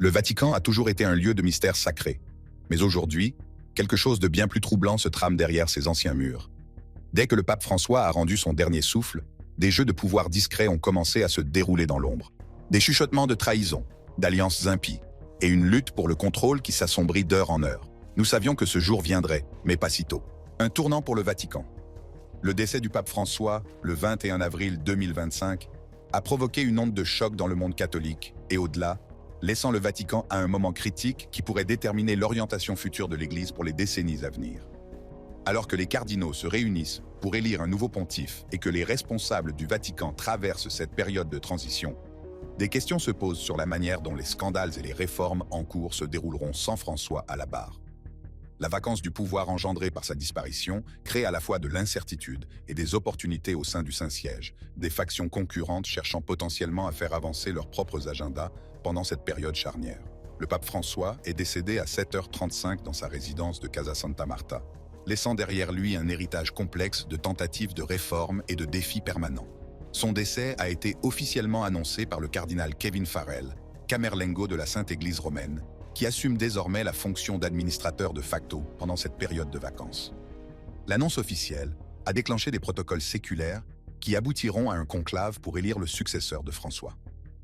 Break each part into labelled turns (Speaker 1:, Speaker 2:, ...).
Speaker 1: Le Vatican a toujours été un lieu de mystère sacré. Mais aujourd'hui, quelque chose de bien plus troublant se trame derrière ces anciens murs. Dès que le pape François a rendu son dernier souffle, des jeux de pouvoir discrets ont commencé à se dérouler dans l'ombre. Des chuchotements de trahison, d'alliances impies, et une lutte pour le contrôle qui s'assombrit d'heure en heure. Nous savions que ce jour viendrait, mais pas si tôt. Un tournant pour le Vatican. Le décès du pape François, le 21 avril 2025, a provoqué une onde de choc dans le monde catholique, et au-delà, laissant le Vatican à un moment critique qui pourrait déterminer l'orientation future de l'Église pour les décennies à venir. Alors que les cardinaux se réunissent pour élire un nouveau pontife et que les responsables du Vatican traversent cette période de transition, des questions se posent sur la manière dont les scandales et les réformes en cours se dérouleront sans François à la barre. La vacance du pouvoir engendrée par sa disparition crée à la fois de l'incertitude et des opportunités au sein du Saint-Siège, des factions concurrentes cherchant potentiellement à faire avancer leurs propres agendas pendant cette période charnière. Le pape François est décédé à 7h35 dans sa résidence de Casa Santa Marta, laissant derrière lui un héritage complexe de tentatives de réforme et de défis permanents. Son décès a été officiellement annoncé par le cardinal Kevin Farrell, camerlengo de la Sainte Église romaine, qui assume désormais la fonction d'administrateur de facto pendant cette période de vacances. L'annonce officielle a déclenché des protocoles séculaires qui aboutiront à un conclave pour élire le successeur de François.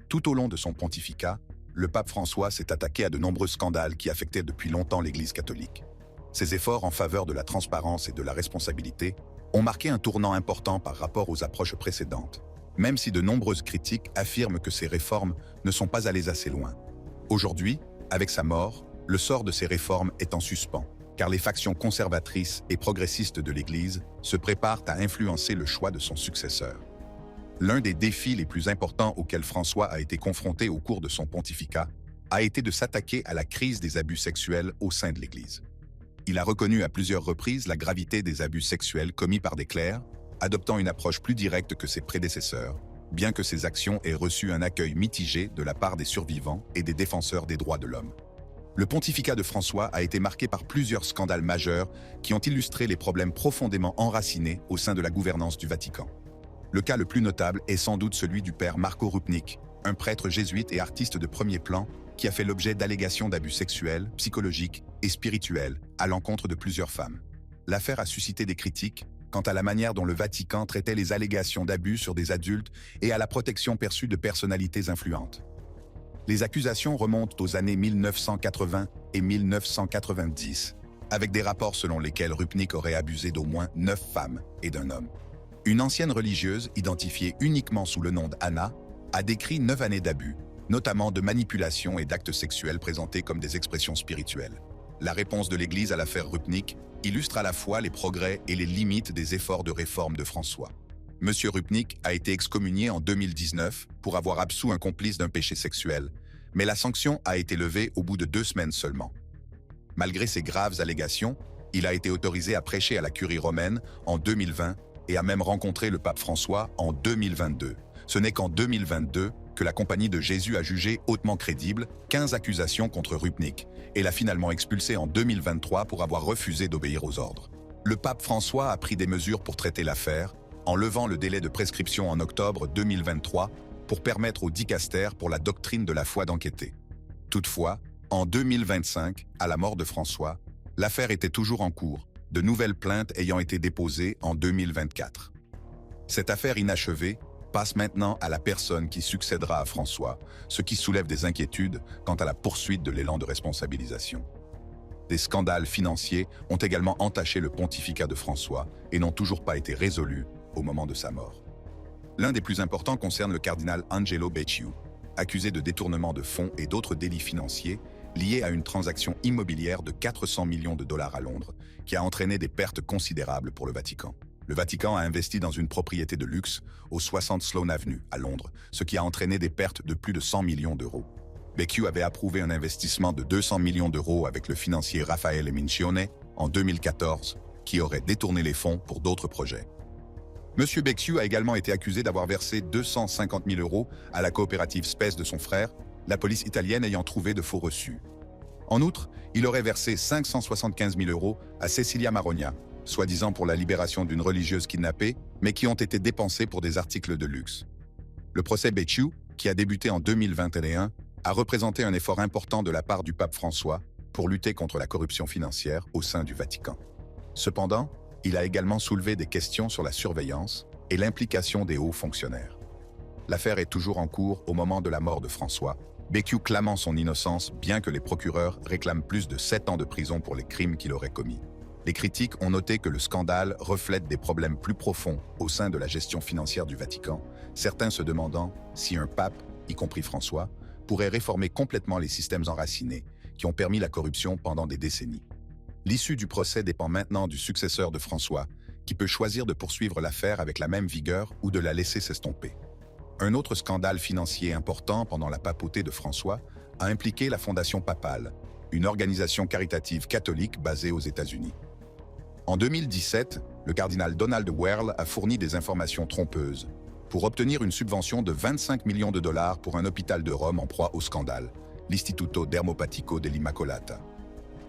Speaker 1: Tout au long de son pontificat, le pape François s'est attaqué à de nombreux scandales qui affectaient depuis longtemps l'Église catholique. Ses efforts en faveur de la transparence et de la responsabilité ont marqué un tournant important par rapport aux approches précédentes, même si de nombreuses critiques affirment que ces réformes ne sont pas allées assez loin. Aujourd'hui, avec sa mort, le sort de ces réformes est en suspens, car les factions conservatrices et progressistes de l'Église se préparent à influencer le choix de son successeur. L'un des défis les plus importants auxquels François a été confronté au cours de son pontificat a été de s'attaquer à la crise des abus sexuels au sein de l'Église. Il a reconnu à plusieurs reprises la gravité des abus sexuels commis par des clercs, adoptant une approche plus directe que ses prédécesseurs, bien que ces actions aient reçu un accueil mitigé de la part des survivants et des défenseurs des droits de l'homme. Le pontificat de François a été marqué par plusieurs scandales majeurs qui ont illustré les problèmes profondément enracinés au sein de la gouvernance du Vatican. Le cas le plus notable est sans doute celui du père Marco Rupnik, un prêtre jésuite et artiste de premier plan qui a fait l'objet d'allégations d'abus sexuels, psychologiques et spirituels à l'encontre de plusieurs femmes. L'affaire a suscité des critiques quant à la manière dont le Vatican traitait les allégations d'abus sur des adultes et à la protection perçue de personnalités influentes. Les accusations remontent aux années 1980 et 1990, avec des rapports selon lesquels Rupnik aurait abusé d'au moins 9 femmes et d'un homme. Une ancienne religieuse, identifiée uniquement sous le nom d'Anna, a décrit 9 années d'abus, notamment de manipulation et d'actes sexuels présentés comme des expressions spirituelles. La réponse de l'Église à l'affaire Rupnik illustre à la fois les progrès et les limites des efforts de réforme de François. Monsieur Rupnik a été excommunié en 2019 pour avoir absous un complice d'un péché sexuel, mais la sanction a été levée au bout de 2 semaines seulement. Malgré ces graves allégations, il a été autorisé à prêcher à la curie romaine en 2020 et a même rencontré le pape François en 2022. Ce n'est qu'en 2022 que la Compagnie de Jésus a jugé hautement crédible 15 accusations contre Rupnik et l'a finalement expulsé en 2023 pour avoir refusé d'obéir aux ordres. Le pape François a pris des mesures pour traiter l'affaire, en levant le délai de prescription en octobre 2023 pour permettre au dicaster pour la doctrine de la foi d'enquêter. Toutefois, en 2025, à la mort de François, l'affaire était toujours en cours, de nouvelles plaintes ayant été déposées en 2024. Cette affaire inachevée passe maintenant à la personne qui succédera à François, ce qui soulève des inquiétudes quant à la poursuite de l'élan de responsabilisation. Des scandales financiers ont également entaché le pontificat de François et n'ont toujours pas été résolus au moment de sa mort. L'un des plus importants concerne le cardinal Angelo Becciu, accusé de détournement de fonds et d'autres délits financiers liés à une transaction immobilière de 400 millions de dollars à Londres, qui a entraîné des pertes considérables pour le Vatican. Le Vatican a investi dans une propriété de luxe au 60 Sloane Avenue, à Londres, ce qui a entraîné des pertes de plus de 100 millions d'euros. Becciu avait approuvé un investissement de 200 millions d'euros avec le financier Raffaele Mincione en 2014, qui aurait détourné les fonds pour d'autres projets. Monsieur Becciu a également été accusé d'avoir versé 250 000 euros à la coopérative SPES de son frère, la police italienne ayant trouvé de faux reçus. En outre, il aurait versé 575 000 euros à Cecilia Marogna, soi-disant pour la libération d'une religieuse kidnappée, mais qui ont été dépensés pour des articles de luxe. Le procès Becciu, qui a débuté en 2021, a représenté un effort important de la part du pape François pour lutter contre la corruption financière au sein du Vatican. Cependant, il a également soulevé des questions sur la surveillance et l'implication des hauts fonctionnaires. L'affaire est toujours en cours au moment de la mort de François, Bécu clamant son innocence bien que les procureurs réclament plus de 7 ans de prison pour les crimes qu'il aurait commis. Les critiques ont noté que le scandale reflète des problèmes plus profonds au sein de la gestion financière du Vatican, certains se demandant si un pape, y compris François, pourrait réformer complètement les systèmes enracinés qui ont permis la corruption pendant des décennies. L'issue du procès dépend maintenant du successeur de François, qui peut choisir de poursuivre l'affaire avec la même vigueur ou de la laisser s'estomper. Un autre scandale financier important pendant la papauté de François a impliqué la Fondation papale, une organisation caritative catholique basée aux États-Unis. En 2017, le cardinal Donald Wehrle a fourni des informations trompeuses pour obtenir une subvention de 25 millions de dollars pour un hôpital de Rome en proie au scandale, l'Istituto Dermopatico dell'Immacolata.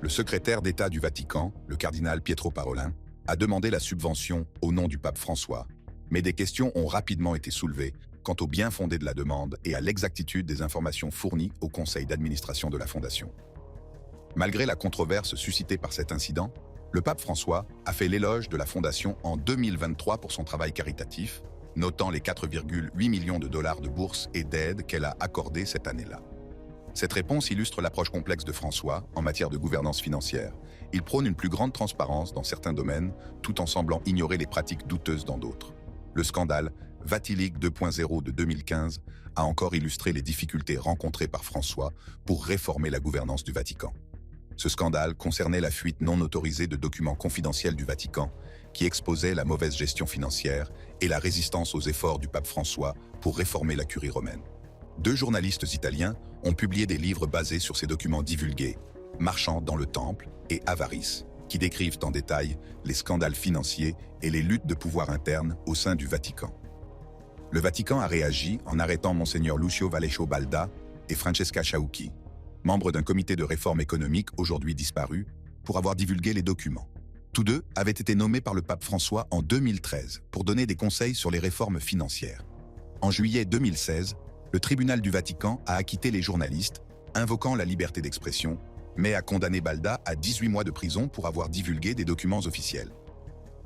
Speaker 1: Le secrétaire d'État du Vatican, le cardinal Pietro Parolin, a demandé la subvention au nom du pape François, mais des questions ont rapidement été soulevées quant au bien fondé de la demande et à l'exactitude des informations fournies au conseil d'administration de la Fondation. Malgré la controverse suscitée par cet incident, le pape François a fait l'éloge de la Fondation en 2023 pour son travail caritatif, notant les 4,8 millions de dollars de bourses et d'aides qu'elle a accordées cette année-là. Cette réponse illustre l'approche complexe de François en matière de gouvernance financière. Il prône une plus grande transparence dans certains domaines, tout en semblant ignorer les pratiques douteuses dans d'autres. Le scandale Vatilique 2.0 de 2015 a encore illustré les difficultés rencontrées par François pour réformer la gouvernance du Vatican. Ce scandale concernait la fuite non autorisée de documents confidentiels du Vatican qui exposait la mauvaise gestion financière et la résistance aux efforts du pape François pour réformer la curie romaine. 2 journalistes italiens ont publié des livres basés sur ces documents divulgués, Marchand dans le Temple et Avarice, qui décrivent en détail les scandales financiers et les luttes de pouvoir internes au sein du Vatican. Le Vatican a réagi en arrêtant Monseigneur Lucio Valesco Balda et Francesca Ciauchi, membres d'un comité de réforme économique aujourd'hui disparu, pour avoir divulgué les documents. Tous deux avaient été nommés par le pape François en 2013 pour donner des conseils sur les réformes financières. En juillet 2016, le tribunal du Vatican a acquitté les journalistes, invoquant la liberté d'expression, mais a condamné Balda à 18 mois de prison pour avoir divulgué des documents officiels.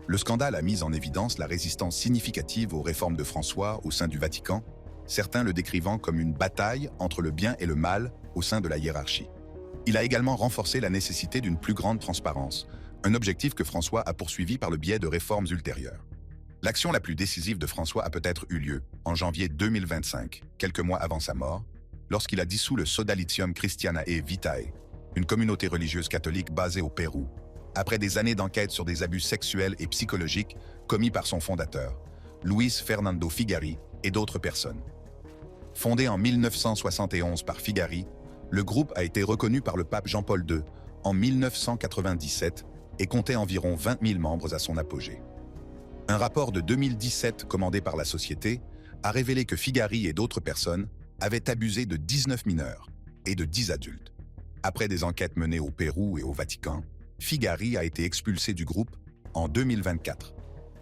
Speaker 1: Le scandale a mis en évidence la résistance significative aux réformes de François au sein du Vatican, certains le décrivant comme une bataille entre le bien et le mal au sein de la hiérarchie. Il a également renforcé la nécessité d'une plus grande transparence, un objectif que François a poursuivi par le biais de réformes ultérieures. L'action la plus décisive de François a peut-être eu lieu en janvier 2025, quelques mois avant sa mort, lorsqu'il a dissous le Sodalitium Christianae Vitae, une communauté religieuse catholique basée au Pérou, après des années d'enquête sur des abus sexuels et psychologiques commis par son fondateur, Luis Fernando Figari et d'autres personnes. Fondé en 1971 par Figari, le groupe a été reconnu par le pape Jean-Paul II en 1997 et comptait environ 20 000 membres à son apogée. Un rapport de 2017 commandé par la société a révélé que Figari et d'autres personnes avaient abusé de 19 mineurs et de 10 adultes. Après des enquêtes menées au Pérou et au Vatican, Figari a été expulsé du groupe en 2024.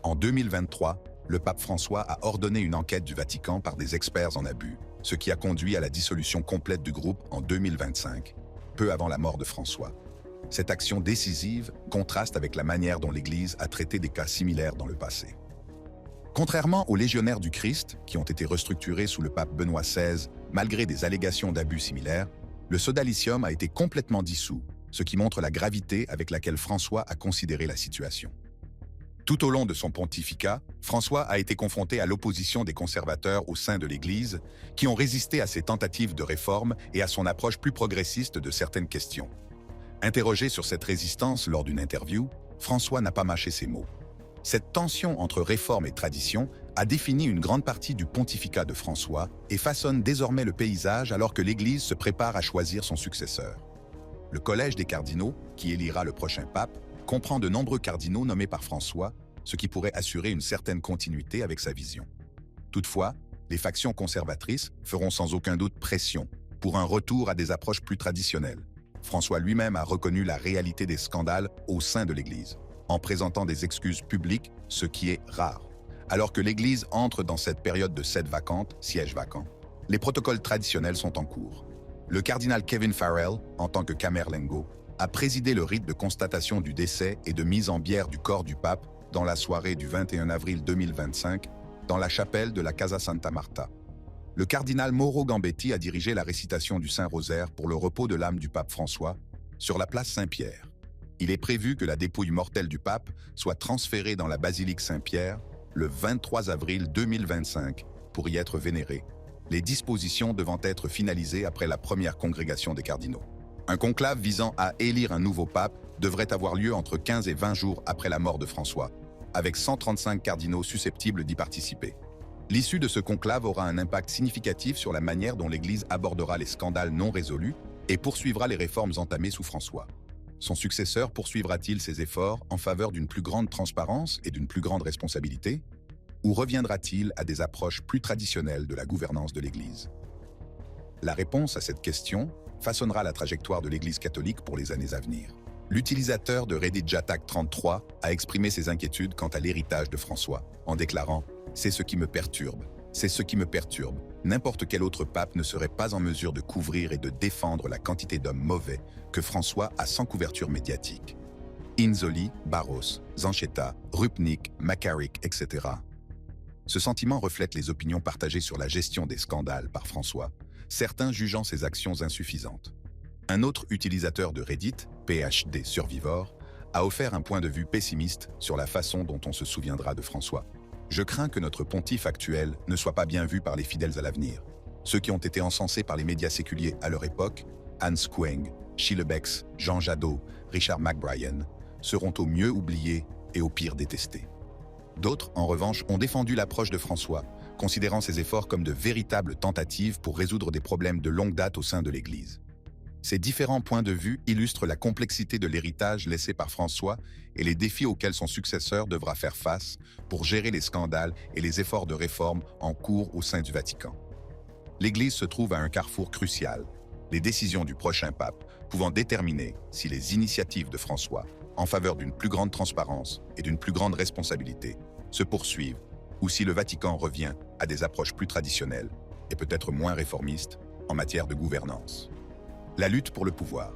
Speaker 1: En 2023, le pape François a ordonné une enquête du Vatican par des experts en abus, ce qui a conduit à la dissolution complète du groupe en 2025, peu avant la mort de François. Cette action décisive contraste avec la manière dont l'Église a traité des cas similaires dans le passé. Contrairement aux légionnaires du Christ, qui ont été restructurés sous le pape Benoît XVI, malgré des allégations d'abus similaires, le Sodalitium a été complètement dissous, ce qui montre la gravité avec laquelle François a considéré la situation. Tout au long de son pontificat, François a été confronté à l'opposition des conservateurs au sein de l'Église, qui ont résisté à ses tentatives de réforme et à son approche plus progressiste de certaines questions. Interrogé sur cette résistance lors d'une interview, François n'a pas mâché ses mots. Cette tension entre réforme et tradition a défini une grande partie du pontificat de François et façonne désormais le paysage alors que l'Église se prépare à choisir son successeur. Le collège des cardinaux, qui élira le prochain pape, comprend de nombreux cardinaux nommés par François, ce qui pourrait assurer une certaine continuité avec sa vision. Toutefois, les factions conservatrices feront sans aucun doute pression pour un retour à des approches plus traditionnelles. François lui-même a reconnu la réalité des scandales au sein de l'Église, en présentant des excuses publiques, ce qui est rare. Alors que l'Église entre dans cette période de siège vacant, les protocoles traditionnels sont en cours. Le cardinal Kevin Farrell, en tant que camerlengo, a présidé le rite de constatation du décès et de mise en bière du corps du pape dans la soirée du 21 avril 2025 dans la chapelle de la Casa Santa Marta. Le cardinal Mauro Gambetti a dirigé la récitation du Saint-Rosaire pour le repos de l'âme du pape François sur la place Saint-Pierre. Il est prévu que la dépouille mortelle du pape soit transférée dans la basilique Saint-Pierre le 23 avril 2025 pour y être vénérée, les dispositions devant être finalisées après la première congrégation des cardinaux. Un conclave visant à élire un nouveau pape devrait avoir lieu entre 15 et 20 jours après la mort de François, avec 135 cardinaux susceptibles d'y participer. L'issue de ce conclave aura un impact significatif sur la manière dont l'Église abordera les scandales non résolus et poursuivra les réformes entamées sous François. Son successeur poursuivra-t-il ses efforts en faveur d'une plus grande transparence et d'une plus grande responsabilité? Ou reviendra-t-il à des approches plus traditionnelles de la gouvernance de l'Église? La réponse à cette question façonnera la trajectoire de l'Église catholique pour les années à venir. L'utilisateur de Reddit Jatak33 a exprimé ses inquiétudes quant à l'héritage de François, en déclarant « C'est ce qui me perturbe, c'est ce qui me perturbe. N'importe quel autre pape ne serait pas en mesure de couvrir et de défendre la quantité d'hommes mauvais que François a sans couverture médiatique. Inzoli, Barros, Zanchetta, Rupnik, McCarrick, etc. » Ce sentiment reflète les opinions partagées sur la gestion des scandales par François, certains jugeant ses actions insuffisantes. Un autre utilisateur de Reddit, PhD Survivor, a offert un point de vue pessimiste sur la façon dont on se souviendra de François. Je crains que notre pontife actuel ne soit pas bien vu par les fidèles à l'avenir. Ceux qui ont été encensés par les médias séculiers à leur époque, Hans Kueng, Schillebeeckx, Jean Jadot, Richard McBrien, seront au mieux oubliés et au pire détestés. D'autres, en revanche, ont défendu l'approche de François, considérant ses efforts comme de véritables tentatives pour résoudre des problèmes de longue date au sein de l'Église. Ces différents points de vue illustrent la complexité de l'héritage laissé par François et les défis auxquels son successeur devra faire face pour gérer les scandales et les efforts de réforme en cours au sein du Vatican. L'Église se trouve à un carrefour crucial, les décisions du prochain pape pouvant déterminer si les initiatives de François en faveur d'une plus grande transparence et d'une plus grande responsabilité se poursuivent ou si le Vatican revient à des approches plus traditionnelles et peut-être moins réformistes en matière de gouvernance. La lutte pour le pouvoir.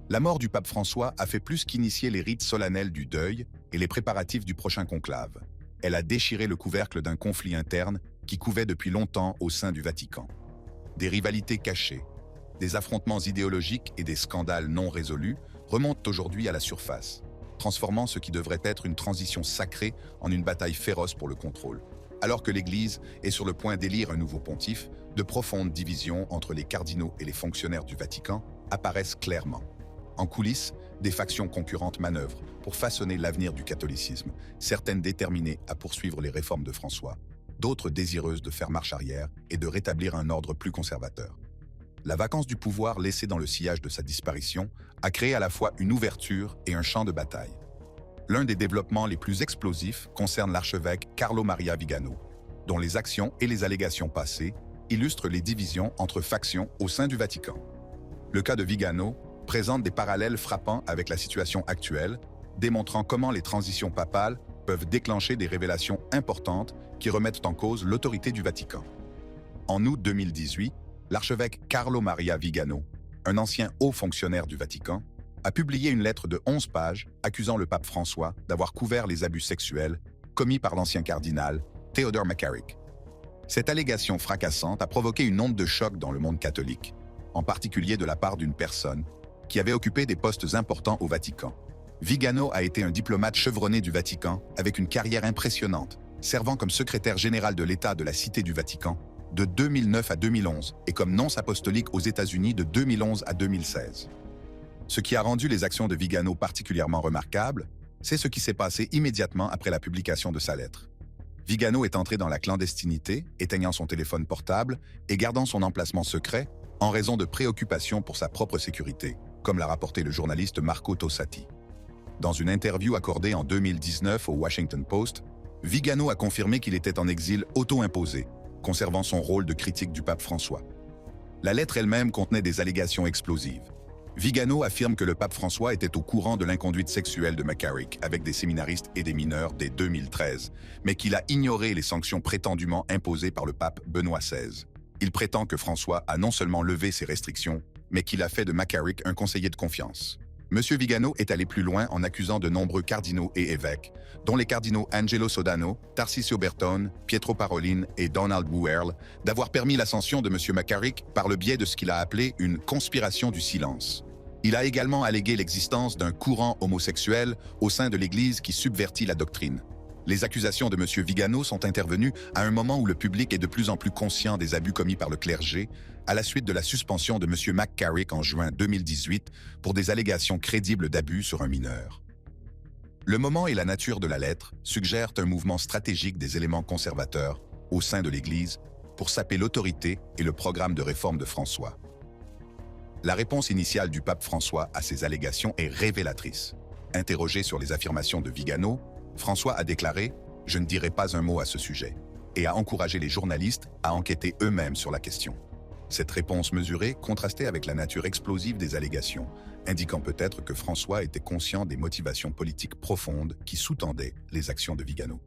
Speaker 1: La mort du pape François a fait plus qu'initier les rites solennels du deuil et les préparatifs du prochain conclave. Elle a déchiré le couvercle d'un conflit interne qui couvait depuis longtemps au sein du Vatican. Des rivalités cachées, des affrontements idéologiques et des scandales non résolus remontent aujourd'hui à la surface, transformant ce qui devrait être une transition sacrée en une bataille féroce pour le contrôle. Alors que l'Église est sur le point d'élire un nouveau pontife, de profondes divisions entre les cardinaux et les fonctionnaires du Vatican apparaissent clairement. En coulisses, des factions concurrentes manœuvrent pour façonner l'avenir du catholicisme, certaines déterminées à poursuivre les réformes de François, d'autres désireuses de faire marche arrière et de rétablir un ordre plus conservateur. La vacance du pouvoir laissée dans le sillage de sa disparition a créé à la fois une ouverture et un champ de bataille. L'un des développements les plus explosifs concerne l'archevêque Carlo Maria Vigano, dont les actions et les allégations passées illustrent les divisions entre factions au sein du Vatican. Le cas de Vigano présente des parallèles frappants avec la situation actuelle, démontrant comment les transitions papales peuvent déclencher des révélations importantes qui remettent en cause l'autorité du Vatican. En août 2018, l'archevêque Carlo Maria Vigano, un ancien haut fonctionnaire du Vatican, a publié une lettre de 11 pages accusant le pape François d'avoir couvert les abus sexuels commis par l'ancien cardinal Theodore McCarrick. Cette allégation fracassante a provoqué une onde de choc dans le monde catholique, en particulier de la part d'une personne qui avait occupé des postes importants au Vatican. Vigano a été un diplomate chevronné du Vatican avec une carrière impressionnante, servant comme secrétaire général de l'État de la Cité du Vatican de 2009 à 2011 et comme nonce apostolique aux États-Unis de 2011 à 2016. Ce qui a rendu les actions de Vigano particulièrement remarquables, c'est ce qui s'est passé immédiatement après la publication de sa lettre. Vigano est entré dans la clandestinité, éteignant son téléphone portable et gardant son emplacement secret en raison de préoccupations pour sa propre sécurité, comme l'a rapporté le journaliste Marco Tossati. Dans une interview accordée en 2019 au Washington Post, Vigano a confirmé qu'il était en exil auto-imposé, conservant son rôle de critique du pape François. La lettre elle-même contenait des allégations explosives. Vigano affirme que le pape François était au courant de l'inconduite sexuelle de McCarrick avec des séminaristes et des mineurs dès 2013, mais qu'il a ignoré les sanctions prétendument imposées par le pape Benoît XVI. Il prétend que François a non seulement levé ses restrictions, mais qu'il a fait de McCarrick un conseiller de confiance. M. Vigano est allé plus loin en accusant de nombreux cardinaux et évêques, dont les cardinaux Angelo Sodano, Tarcisio Bertone, Pietro Parolin et Donald Wuerl, d'avoir permis l'ascension de M. McCarrick par le biais de ce qu'il a appelé une conspiration du silence. Il a également allégué l'existence d'un courant homosexuel au sein de l'Église qui subvertit la doctrine. Les accusations de M. Vigano sont intervenues à un moment où le public est de plus en plus conscient des abus commis par le clergé, à la suite de la suspension de M. McCarrick en juin 2018 pour des allégations crédibles d'abus sur un mineur. Le moment et la nature de la lettre suggèrent un mouvement stratégique des éléments conservateurs au sein de l'Église pour saper l'autorité et le programme de réforme de François. La réponse initiale du pape François à ces allégations est révélatrice. Interrogé sur les affirmations de Vigano, François a déclaré « Je ne dirai pas un mot à ce sujet » et a encouragé les journalistes à enquêter eux-mêmes sur la question. Cette réponse mesurée contrastait avec la nature explosive des allégations, indiquant peut-être que François était conscient des motivations politiques profondes qui sous-tendaient les actions de Vigano.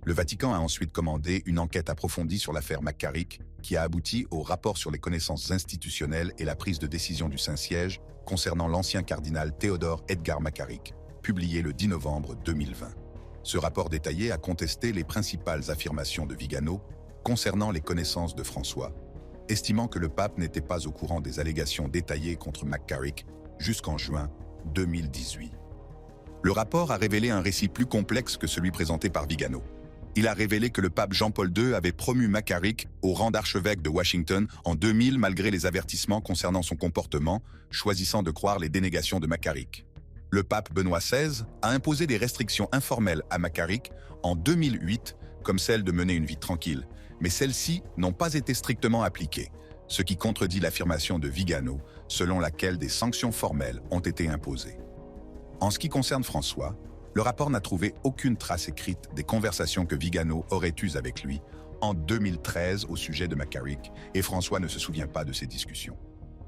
Speaker 1: Le Vatican a ensuite commandé une enquête approfondie sur l'affaire McCarrick, qui a abouti au rapport sur les connaissances institutionnelles et la prise de décision du Saint-Siège concernant l'ancien cardinal Théodore Edgar McCarrick, publié le 10 novembre 2020. Ce rapport détaillé a contesté les principales affirmations de Vigano concernant les connaissances de François, estimant que le pape n'était pas au courant des allégations détaillées contre McCarrick jusqu'en juin 2018. Le rapport a révélé un récit plus complexe que celui présenté par Vigano. Il a révélé que le pape Jean-Paul II avait promu McCarrick au rang d'archevêque de Washington en 2000 malgré les avertissements concernant son comportement, choisissant de croire les dénégations de McCarrick. Le pape Benoît XVI a imposé des restrictions informelles à McCarrick en 2008, comme celle de mener une vie tranquille, mais celles-ci n'ont pas été strictement appliquées, ce qui contredit l'affirmation de Vigano, selon laquelle des sanctions formelles ont été imposées. En ce qui concerne François, le rapport n'a trouvé aucune trace écrite des conversations que Vigano aurait eues avec lui en 2013 au sujet de McCarrick, et François ne se souvient pas de ces discussions.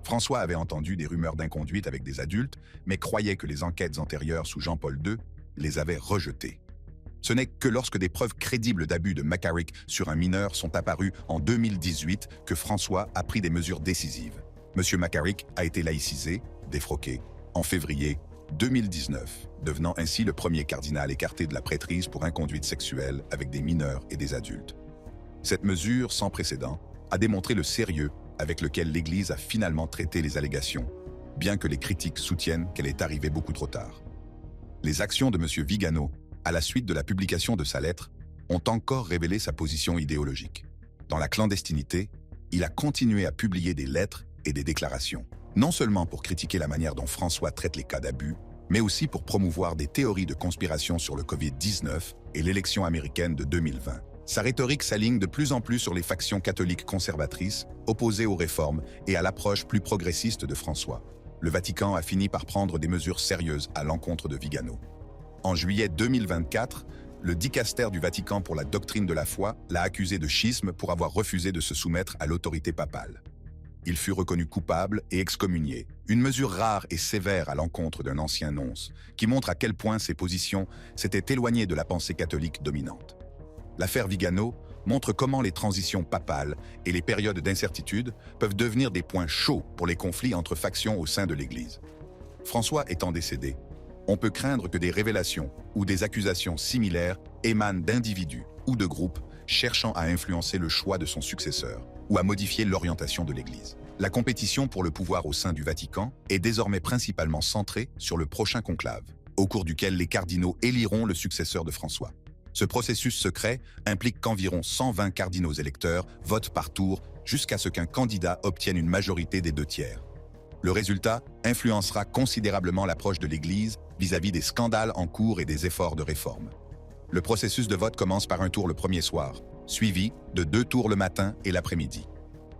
Speaker 1: François avait entendu des rumeurs d'inconduite avec des adultes, mais croyait que les enquêtes antérieures sous Jean-Paul II les avaient rejetées. Ce n'est que lorsque des preuves crédibles d'abus de McCarrick sur un mineur sont apparues en 2018 que François a pris des mesures décisives. M. McCarrick a été laïcisé, défroqué, en février 2019, devenant ainsi le premier cardinal écarté de la prêtrise pour inconduite sexuelle avec des mineurs et des adultes. Cette mesure sans précédent a démontré le sérieux avec lequel l'Église a finalement traité les allégations, bien que les critiques soutiennent qu'elle est arrivée beaucoup trop tard. Les actions de M. Vigano, à la suite de la publication de sa lettre, ont encore révélé sa position idéologique. Dans la clandestinité, il a continué à publier des lettres et des déclarations, non seulement pour critiquer la manière dont François traite les cas d'abus, mais aussi pour promouvoir des théories de conspiration sur le Covid-19 et l'élection américaine de 2020. Sa rhétorique s'aligne de plus en plus sur les factions catholiques conservatrices, opposées aux réformes et à l'approche plus progressiste de François. Le Vatican a fini par prendre des mesures sérieuses à l'encontre de Vigano. En juillet 2024, le dicaster du Vatican pour la doctrine de la foi l'a accusé de schisme pour avoir refusé de se soumettre à l'autorité papale. Il fut reconnu coupable et excommunié, une mesure rare et sévère à l'encontre d'un ancien nonce, qui montre à quel point ses positions s'étaient éloignées de la pensée catholique dominante. L'affaire Vigano montre comment les transitions papales et les périodes d'incertitude peuvent devenir des points chauds pour les conflits entre factions au sein de l'Église. François étant décédé, on peut craindre que des révélations ou des accusations similaires émanent d'individus ou de groupes cherchant à influencer le choix de son successeur ou à modifier l'orientation de l'Église. La compétition pour le pouvoir au sein du Vatican est désormais principalement centrée sur le prochain conclave, au cours duquel les cardinaux éliront le successeur de François. Ce processus secret implique qu'environ 120 cardinaux électeurs votent par tour jusqu'à ce qu'un candidat obtienne une majorité des 2/3. Le résultat influencera considérablement l'approche de l'Église vis-à-vis des scandales en cours et des efforts de réforme. Le processus de vote commence par un tour le premier soir, suivi de 2 tours le matin et l'après-midi.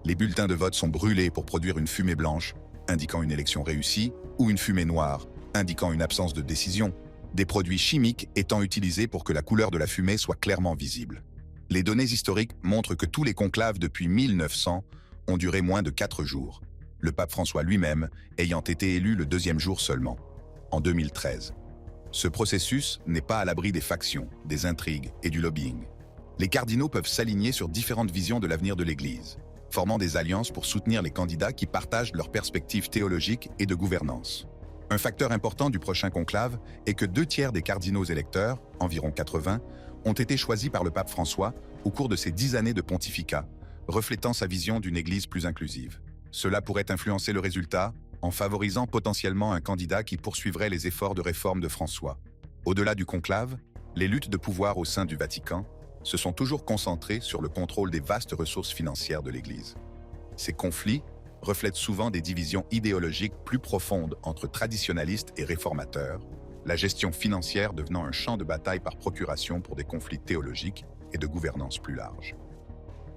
Speaker 1: Les bulletins de vote sont brûlés pour produire une fumée blanche, indiquant une élection réussie, ou une fumée noire, indiquant une absence de décision, des produits chimiques étant utilisés pour que la couleur de la fumée soit clairement visible. Les données historiques montrent que tous les conclaves depuis 1900 ont duré moins de 4 jours, le pape François lui-même ayant été élu le 2e jour seulement, en 2013. Ce processus n'est pas à l'abri des factions, des intrigues et du lobbying. Les cardinaux peuvent s'aligner sur différentes visions de l'avenir de l'Église. formant des alliances pour soutenir les candidats qui partagent leurs perspectives théologiques et de gouvernance. Un facteur important du prochain conclave est que 2/3 des cardinaux électeurs, environ 80, ont été choisis par le pape François au cours de ses 10 années de pontificat, reflétant sa vision d'une Église plus inclusive. Cela pourrait influencer le résultat en favorisant potentiellement un candidat qui poursuivrait les efforts de réforme de François. Au-delà du conclave, les luttes de pouvoir au sein du Vatican se sont toujours concentrées sur le contrôle des vastes ressources financières de l'Église. Ces conflits reflètent souvent des divisions idéologiques plus profondes entre traditionalistes et réformateurs, la gestion financière devenant un champ de bataille par procuration pour des conflits théologiques et de gouvernance plus larges.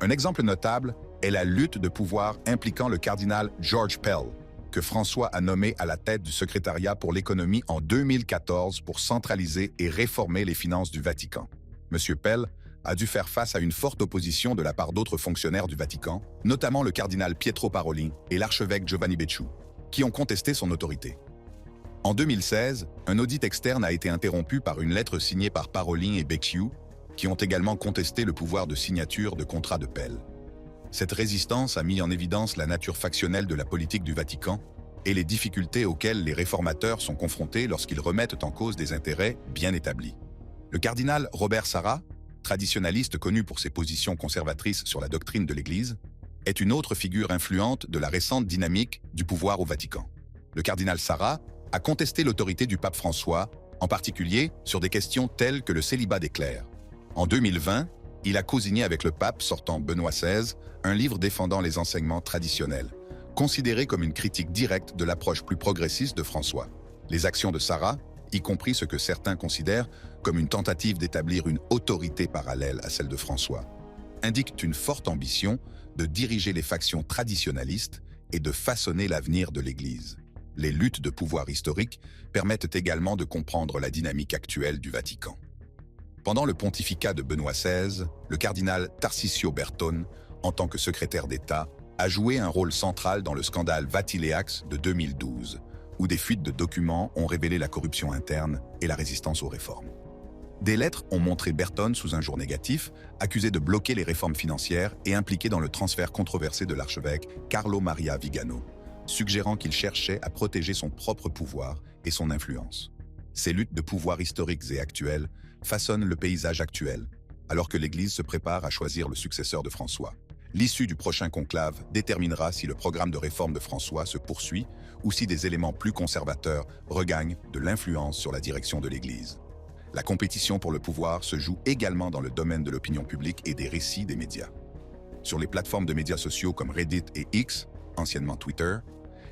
Speaker 1: Un exemple notable est la lutte de pouvoir impliquant le cardinal George Pell, que François a nommé à la tête du secrétariat pour l'économie en 2014 pour centraliser et réformer les finances du Vatican. M. Pell a dû faire face à une forte opposition de la part d'autres fonctionnaires du Vatican, notamment le cardinal Pietro Parolin et l'archevêque Giovanni Becciu, qui ont contesté son autorité. En 2016, un audit externe a été interrompu par une lettre signée par Parolin et Becciu, qui ont également contesté le pouvoir de signature de contrats de Pell. Cette résistance a mis en évidence la nature factionnelle de la politique du Vatican et les difficultés auxquelles les réformateurs sont confrontés lorsqu'ils remettent en cause des intérêts bien établis. Le cardinal Robert Sarra, traditionnaliste connu pour ses positions conservatrices sur la doctrine de l'Église, est une autre figure influente de la récente dynamique du pouvoir au Vatican. Le cardinal Sarra a contesté l'autorité du pape François, en particulier sur des questions telles que le célibat des clercs. En 2020, il a co-signé avec le pape sortant Benoît XVI un livre défendant les enseignements traditionnels, considéré comme une critique directe de l'approche plus progressiste de François. Les actions de Sarra, y compris ce que certains considèrent comme une tentative d'établir une autorité parallèle à celle de François, indiquent une forte ambition de diriger les factions traditionnalistes et de façonner l'avenir de l'Église. Les luttes de pouvoir historiques permettent également de comprendre la dynamique actuelle du Vatican. Pendant le pontificat de Benoît XVI, le cardinal Tarcisio Bertone, en tant que secrétaire d'État, a joué un rôle central dans le scandale Vatileaks de 2012, où des fuites de documents ont révélé la corruption interne et la résistance aux réformes. Des lettres ont montré Bertone sous un jour négatif, accusé de bloquer les réformes financières et impliqué dans le transfert controversé de l'archevêque Carlo Maria Vigano, suggérant qu'il cherchait à protéger son propre pouvoir et son influence. Ces luttes de pouvoir historiques et actuelles façonnent le paysage actuel, alors que l'Église se prépare à choisir le successeur de François. L'issue du prochain conclave déterminera si le programme de réforme de François se poursuit ou si des éléments plus conservateurs regagnent de l'influence sur la direction de l'Église. La compétition pour le pouvoir se joue également dans le domaine de l'opinion publique et des récits des médias. Sur les plateformes de médias sociaux comme Reddit et X, anciennement Twitter,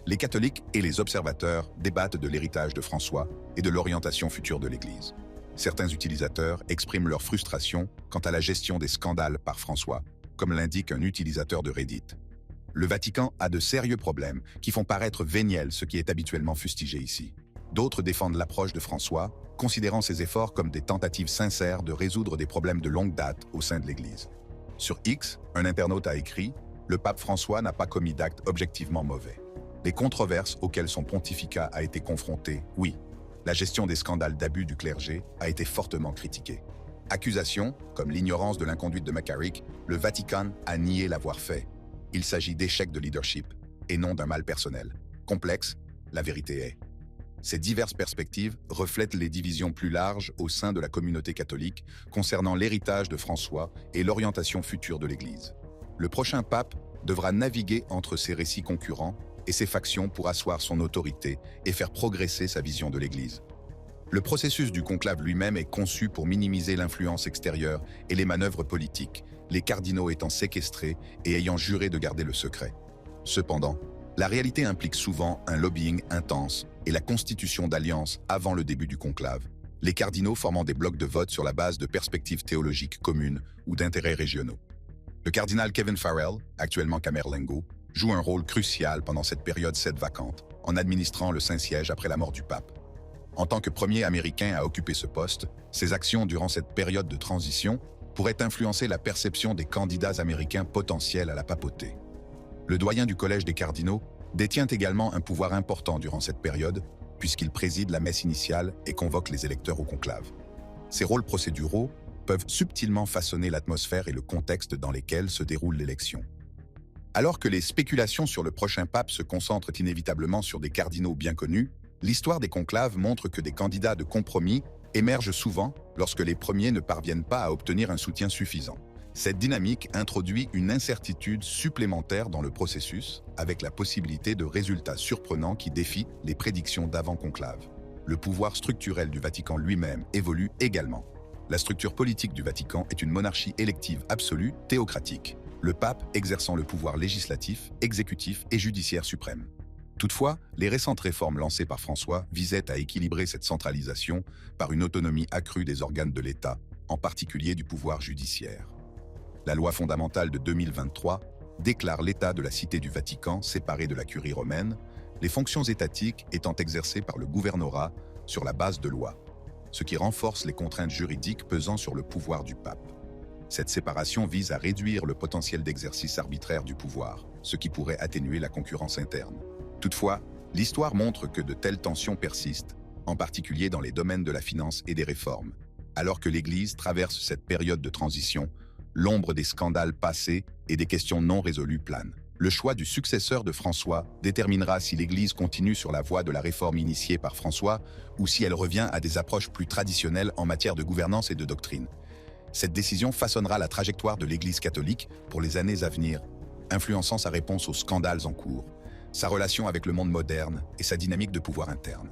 Speaker 1: les catholiques et les observateurs débattent de l'héritage de François et de l'orientation future de l'Église. Certains utilisateurs expriment leur frustration quant à la gestion des scandales par François, comme l'indique un utilisateur de Reddit. Le Vatican a de sérieux problèmes qui font paraître véniel ce qui est habituellement fustigé ici. D'autres défendent l'approche de François, considérant ses efforts comme des tentatives sincères de résoudre des problèmes de longue date au sein de l'Église. Sur X, un internaute a écrit « Le pape François n'a pas commis d'actes objectivement mauvais ». Les controverses auxquelles son pontificat a été confronté, oui. La gestion des scandales d'abus du clergé a été fortement critiquée. Accusations, comme l'ignorance de l'inconduite de McCarrick, le Vatican a nié l'avoir fait. Il s'agit d'échecs de leadership et non d'un mal personnel. Complexe, la vérité est. Ces diverses perspectives reflètent les divisions plus larges au sein de la communauté catholique concernant l'héritage de François et l'orientation future de l'Église. Le prochain pape devra naviguer entre ces récits concurrents et ses factions pour asseoir son autorité et faire progresser sa vision de l'Église. Le processus du conclave lui-même est conçu pour minimiser l'influence extérieure et les manœuvres politiques, les cardinaux étant séquestrés et ayant juré de garder le secret. Cependant, la réalité implique souvent un lobbying intense et la constitution d'alliances avant le début du conclave, les cardinaux formant des blocs de vote sur la base de perspectives théologiques communes ou d'intérêts régionaux. Le cardinal Kevin Farrell, actuellement Camerlengo, joue un rôle crucial pendant cette période vacante, en administrant le Saint-Siège après la mort du pape. En tant que premier Américain à occuper ce poste, ses actions durant cette période de transition pourraient influencer la perception des candidats américains potentiels à la papauté. Le doyen du Collège des cardinaux détient également un pouvoir important durant cette période, puisqu'il préside la messe initiale et convoque les électeurs au conclave. Ces rôles procéduraux peuvent subtilement façonner l'atmosphère et le contexte dans lesquels se déroule l'élection. Alors que les spéculations sur le prochain pape se concentrent inévitablement sur des cardinaux bien connus, l'histoire des conclaves montre que des candidats de compromis émergent souvent lorsque les premiers ne parviennent pas à obtenir un soutien suffisant. Cette dynamique introduit une incertitude supplémentaire dans le processus, avec la possibilité de résultats surprenants qui défient les prédictions d'avant-conclave. Le pouvoir structurel du Vatican lui-même évolue également. La structure politique du Vatican est une monarchie élective absolue, théocratique, le pape exerçant le pouvoir législatif, exécutif et judiciaire suprême. Toutefois, les récentes réformes lancées par François visaient à équilibrer cette centralisation par une autonomie accrue des organes de l'État, en particulier du pouvoir judiciaire. La loi fondamentale de 2023 déclare l'État de la Cité du Vatican séparé de la Curie romaine, les fonctions étatiques étant exercées par le gouvernorat sur la base de lois, ce qui renforce les contraintes juridiques pesant sur le pouvoir du pape. Cette séparation vise à réduire le potentiel d'exercice arbitraire du pouvoir, ce qui pourrait atténuer la concurrence interne. Toutefois, l'histoire montre que de telles tensions persistent, en particulier dans les domaines de la finance et des réformes. Alors que l'Église traverse cette période de transition, l'ombre des scandales passés et des questions non résolues planent. Le choix du successeur de François déterminera si l'Église continue sur la voie de la réforme initiée par François ou si elle revient à des approches plus traditionnelles en matière de gouvernance et de doctrine. Cette décision façonnera la trajectoire de l'Église catholique pour les années à venir, influençant sa réponse aux scandales en cours, sa relation avec le monde moderne et sa dynamique de pouvoir interne.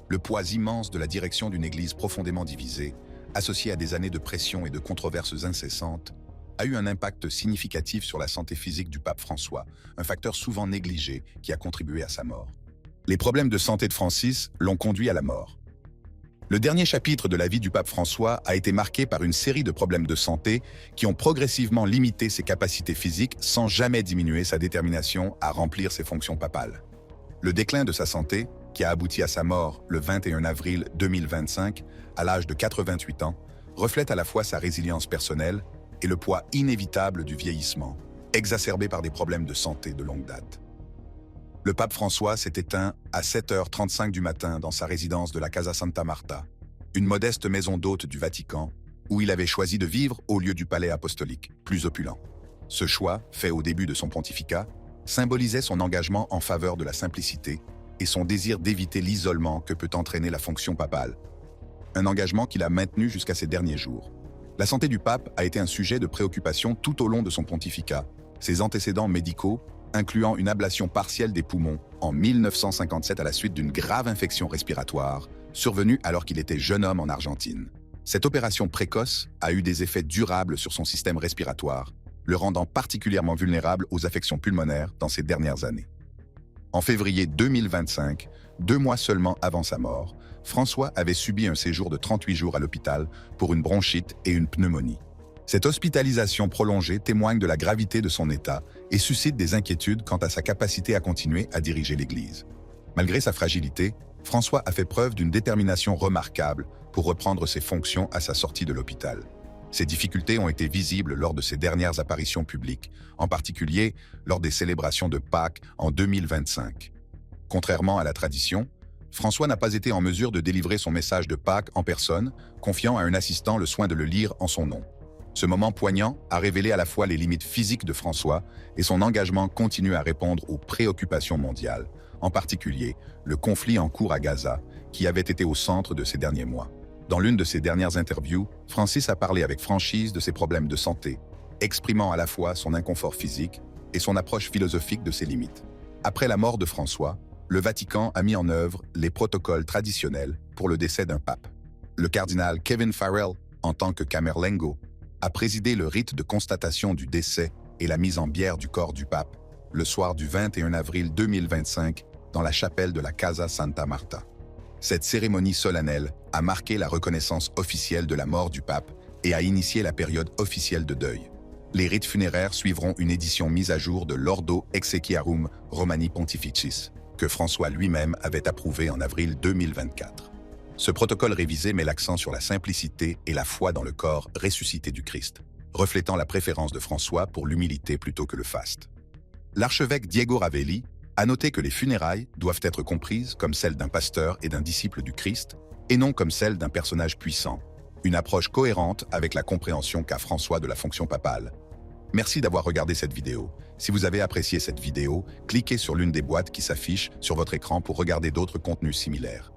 Speaker 1: Le poids immense de la direction d'une Église profondément divisée, associée à des années de pression et de controverses incessantes, a eu un impact significatif sur la santé physique du pape François, un facteur souvent négligé qui a contribué à sa mort. Les problèmes de santé de Francis l'ont conduit à la mort. Le dernier chapitre de la vie du pape François a été marqué par une série de problèmes de santé qui ont progressivement limité ses capacités physiques sans jamais diminuer sa détermination à remplir ses fonctions papales. Le déclin de sa santé, qui a abouti à sa mort le 21 avril 2025, à l'âge de 88 ans, reflète à la fois sa résilience personnelle et le poids inévitable du vieillissement, exacerbé par des problèmes de santé de longue date. Le pape François s'est éteint à 7h35 du matin dans sa résidence de la Casa Santa Marta, une modeste maison d'hôte du Vatican, où il avait choisi de vivre au lieu du palais apostolique, plus opulent. Ce choix, fait au début de son pontificat, symbolisait son engagement en faveur de la simplicité et son désir d'éviter l'isolement que peut entraîner la fonction papale. Un engagement qu'il a maintenu jusqu'à ses derniers jours. La santé du pape a été un sujet de préoccupation tout au long de son pontificat. Ses antécédents médicaux, incluant une ablation partielle des poumons en 1957 à la suite d'une grave infection respiratoire, survenue alors qu'il était jeune homme en Argentine. Cette opération précoce a eu des effets durables sur son système respiratoire, le rendant particulièrement vulnérable aux affections pulmonaires dans ces dernières années. En février 2025, 2 mois seulement avant sa mort, François avait subi un séjour de 38 jours à l'hôpital pour une bronchite et une pneumonie. Cette hospitalisation prolongée témoigne de la gravité de son état et suscite des inquiétudes quant à sa capacité à continuer à diriger l'Église. Malgré sa fragilité, François a fait preuve d'une détermination remarquable pour reprendre ses fonctions à sa sortie de l'hôpital. Ces difficultés ont été visibles lors de ses dernières apparitions publiques, en particulier lors des célébrations de Pâques en 2025. Contrairement à la tradition, François n'a pas été en mesure de délivrer son message de Pâques en personne, confiant à un assistant le soin de le lire en son nom. Ce moment poignant a révélé à la fois les limites physiques de François et son engagement continu à répondre aux préoccupations mondiales, en particulier le conflit en cours à Gaza, qui avait été au centre de ces derniers mois. Dans l'une de ses dernières interviews, Francis a parlé avec franchise de ses problèmes de santé, exprimant à la fois son inconfort physique et son approche philosophique de ses limites. Après la mort de François, le Vatican a mis en œuvre les protocoles traditionnels pour le décès d'un pape. Le cardinal Kevin Farrell, en tant que camerlengo, a présidé le rite de constatation du décès et la mise en bière du corps du pape, le soir du 21 avril 2025, dans la chapelle de la Casa Santa Marta. Cette cérémonie solennelle a marqué la reconnaissance officielle de la mort du pape et a initié la période officielle de deuil. Les rites funéraires suivront une édition mise à jour de l'Ordo Exequiarum Romani Pontificis, que François lui-même avait approuvé en avril 2024. Ce protocole révisé met l'accent sur la simplicité et la foi dans le corps ressuscité du Christ, reflétant la préférence de François pour l'humilité plutôt que le faste. L'archevêque Diego Ravelli a noté que les funérailles doivent être comprises comme celles d'un pasteur et d'un disciple du Christ, et non comme celles d'un personnage puissant, une approche cohérente avec la compréhension qu'a François de la fonction papale. Merci d'avoir regardé cette vidéo. Si vous avez apprécié cette vidéo, cliquez sur l'une des boîtes qui s'affichent sur votre écran pour regarder d'autres contenus similaires.